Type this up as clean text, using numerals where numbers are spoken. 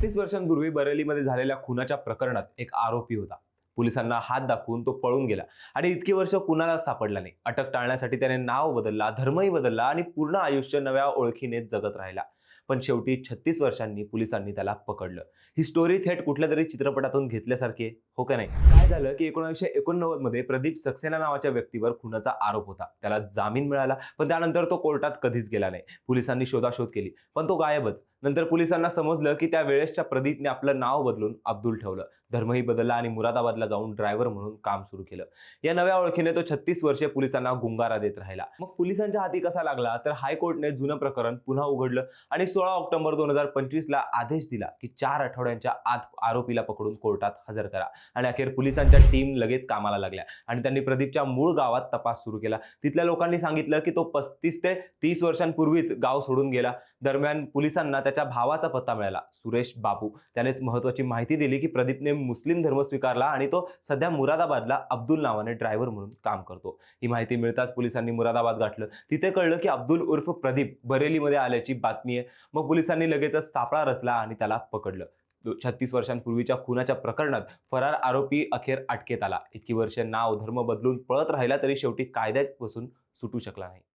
36 वर्षांपूर्वी बरेलीमध्ये झालेल्या खुनाच्या प्रकरणात एक आरोपी होता. पोलिसांना हात दाखवून तो पळून गेला आणि इतकी वर्ष कुणाला सापडला नाही. अटक टाळण्यासाठी त्याने नाव बदलला, धर्मही बदलला आणि पूर्ण आयुष्य नव्या ओळखीने जगत राहिला. पण शेवटी 36 वर्षांनी पोलिसांनी त्याला पकडलं. ही स्टोरी थेट कुठल्या तरी चित्रपटातून घेतल्यासारखी आहे, हो का नाही? काय झालं की 1989 मध्ये प्रदीप सक्सेना नावाच्या व्यक्तीवर खुनाचा आरोप होता. त्याला जामीन मिळाला, पण त्यानंतर तो कोर्टात कधीच गेला नाही. पोलिसांनी शोधाशोध केली, पण तो गायबच. नंतर पोलिसांना समजलं की त्या वेळेसच्या प्रदीपने आपलं नाव बदलून अब्दुल ठेवलं, धर्मही बदलला आणि मुरादाबादला जाऊन ड्रायव्हर म्हणून काम सुरू केलं. या नव्या ओळखीने तो 36 वर्षे पोलिसांना गुंगारा देत राहिला. मग पोलिसांच्या हाती कसा लागला, तर हायकोर्टने जुनं प्रकरण पुन्हा उघडलं आणि 16 ऑक्टोबर 2025 ला आदेश दिला की 4 आठवड्यांच्या आत आरोपीला पकडून कोर्टात हजर करा. आणि अखेर पोलिसांच्या टीम लगेच कामाला लागल्या आणि त्यांनी प्रदीपच्या मूळ गावात तपास सुरू केला. तिथल्या लोकांनी सांगितलं की तो 35 ते 30 वर्षांपूर्वीच गाव सोडून गेला. दरम्यान पोलिसांना त्याच्या भावाचा पत्ता मिळाला, सुरेश बाबू. त्यानेच महत्त्वाची माहिती दिली की प्रदीपने मुस्लिम धर्म स्वीकारला आणि तो सध्या मुरादाबादला अब्दुल नावाने ड्रायव्हर म्हणून काम करतो. ही माहिती मिळताच पोलिसांनी मुरादाबाद गाठलं. तिथे कळलं की अब्दुल उर्फ प्रदीप बरेलीमध्ये आल्याची बातमी आहे. मग पोलिसांनी लगेचच सापळा रचला आणि त्याला पकडलं. 36 वर्षांपूर्वीच्या खुनाच्या प्रकरणात फरार आरोपी अखेर अटकेत आला. इतकी वर्ष नाव धर्म बदलून पळत राहिला तरी शेवटी कायद्यापासून सुटू शकला नाही.